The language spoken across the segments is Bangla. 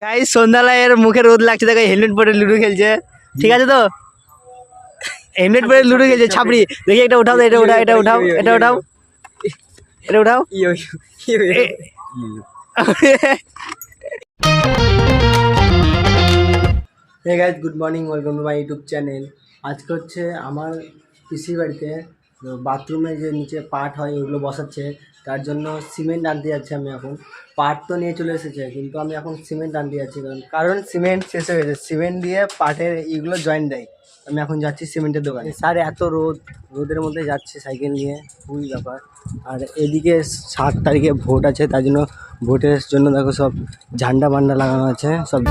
গাইস সন্ধ্যাবেলায় এর মুখে রোদ লাগছে, দেখো হেলমেট পরে লুডো খেলছে। ঠিক আছে তো, হেলমেট পরে লুডো খেলছে ছাপড়ি। দেখি এটা উঠাও, এটা উঠাও, এটা উঠাও, এটা উঠাও, এটা উঠাও। Hey guys, good morning, welcome to my YouTube channel. আজকে হচ্ছে আমার পিসির বাড়িতে বাথরুমে যে নিচে পাট হয় ওগুলো বসাচ্ছে, তার জন্য সিমেন্ট আনতে যাচ্ছি আমি। এখন পাট তো নিয়ে চলে এসেছে, কিন্তু আমি এখন সিমেন্ট আনতে যাচ্ছি, কারণ সিমেন্ট শেষ হয়ে গেছে। সিমেন্ট দিয়ে পাটের এইগুলো জয়েন্ট দেয়। আমি এখন যাচ্ছি সিমেন্টের দোকানে। স্যার এত রোদের মধ্যে যাচ্ছে সাইকেল নিয়ে, খুবই ব্যাপার। আর এদিকে 7 তারিখে ভোট আছে, তার জন্য ভোটের জন্য দেখো সব ঝান্ডা বান্ডা লাগানো আছে সব।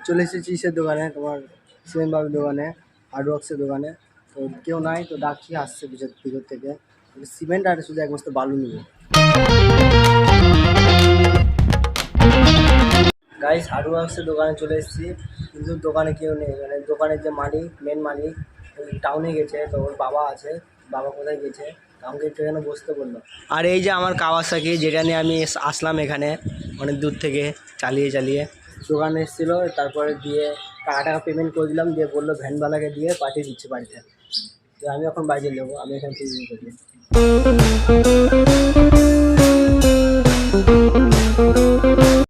চলে এসেছি ইসের দোকানে, তোমার সিমেন্ট বাবুর দোকানে, হার্ডওয়ার্কসের দোকানে। তো কেউ নাই, তো ডাকছি, আসছে ভিতর থেকে সিমেন্ট আর শুধু এক বস্তা বালু নিবে। গাইস হার্ডওয়ার্কসের দোকানে চলে এসেছি, কিন্তু দোকানে কেউ নেই। মানে দোকানের যে মালিক, মেন মালিক, ওই টাউনে গেছে। তো ওর বাবা আছে, বাবা কোথায় গেছে, আমাকে একটু এখানে বসতে বললো। আর এই যে আমার কাওয়াসাকি, যেটা নিয়ে আমি আসলাম এখানে অনেক দূর থেকে চালিয়ে দোকানে এসেছিলো। তারপরে দিয়ে টাকা পেমেন্ট করে দিলাম, দিয়ে বললো ভ্যানওয়ালাকে দিয়ে পাঠিয়ে দিচ্ছে বাড়িতে। তো আমি এখন বাড়িতে নেবো, আমি এখান থেকে করবো।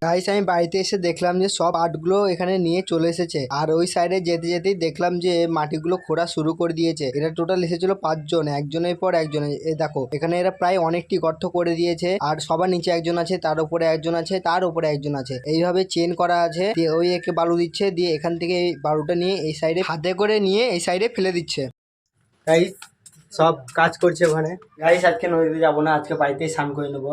গাইস আমি বাড়িতে এসে দেখলাম যে সব আর্টগুলো এখানে নিয়ে চলে এসেছে। আর ওই সাইডে যেতে যেতেই দেখলাম যে মাটিগুলো খোঁড়া শুরু করে দিয়েছে। এটা টোটাল এসেছিল 5 জন, একজনের পর একজন। এ দেখো এখানে এরা প্রায় অনেকটি গর্ত করে দিয়েছে। আর সবার নিচে একজন আছে, তার উপরে একজন আছে, তার উপরে একজন আছে, এইভাবে চেন করা আছে। দিয়ে ওই একে বালু দিচ্ছে, দিয়ে এখান থেকে এই বালুটা নিয়ে এই সাইডে হাতে করে নিয়ে এই সাইডে ফেলে দিচ্ছে। গাইস সব কাজ করছে ওখানে। গাইস আজকে নদীতে যাবো না, আজকে বাড়িতেই স্নান করে নেবো।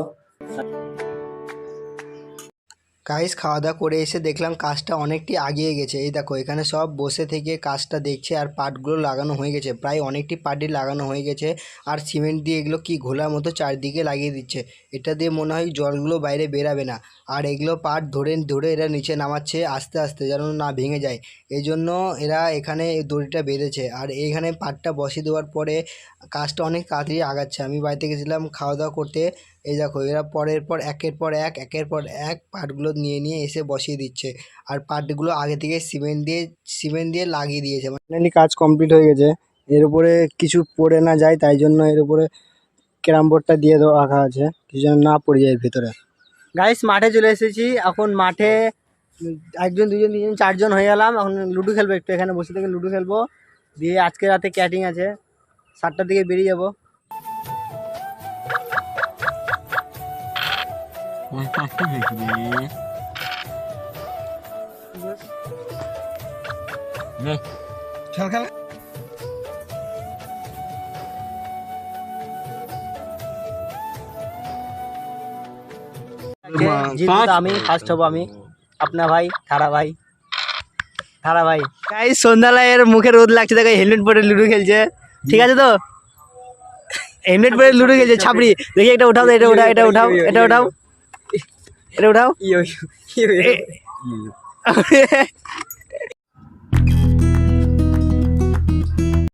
গাইস খাওয়া দাওয়া করে এসে দেখলাম কাজটা অনেকটি আগিয়ে গেছে। এই দেখো এখানে সব বসে থেকে কাজটা দেখছে, আর পাটগুলো লাগানো হয়ে গেছে, প্রায় অনেকটি পাটই লাগানো হয়ে গেছে। আর সিমেন্ট দিয়ে এগুলো কি ঘোলার মতো চারদিকে লাগিয়ে দিচ্ছে। এটা দিয়ে মনে হয় জলগুলো বাইরে বেরাবে না। আর এগুলো পাট ধরে ধরে এরা নিচে নামাচ্ছে আস্তে আস্তে, যেন না ভেঙে যায়। এই জন্য এরা এখানে দড়িটা বেঁধেছে। আর এইখানে পাটটা বসিয়ে দেওয়ার পরে কাজটা অনেক তাড়াতাড়ি আগাচ্ছে। আমি বাড়িতে গেছিলাম খাওয়া দাওয়া করতে। এই দেখো এরা একের পর এক পাটগুলো নিয়ে এসে বসিয়ে দিচ্ছে। আর পাটগুলো আগে থেকে সিমেন্ট দিয়ে লাগিয়ে দিয়েছে। মানে কাজ কমপ্লিট হয়ে গেছে। এর উপরে কিছু পড়ে না যায়, তাই জন্য এর উপরে ক্যারাম বোর্ডটা দিয়ে রাখা আছে, কিছু যেন না পড়ে যায় ভিতরে। গাইস মাঠে চলে এসেছি। এখন মাঠে 1 জন 2 জন 3 জন 4 জন হয়ে গেলাম। এখন লুডো খেলবো, একটু এখানে বসে থেকে লুডো খেলবো। দিয়ে আজকে রাতে ক্যাটিং আছে, 7টার দিকে বেরিয়ে যাবো। খেল আমি ফার্স্ট হবো, আমি আপনা ভাই থারা ভাই। গাইস সন্ধ্যাবেলায় এর মুখে রোদ লাগছে, দেখো হেলমেট পরে লুডো খেলছে। ঠিক আছে তো, হেলমেট পরে লুডো খেলছে ছাপড়ি। দেখি এটা উঠাও, এটা উঠাও, এটা উঠাও, এটা উঠাও, এটা উঠাও।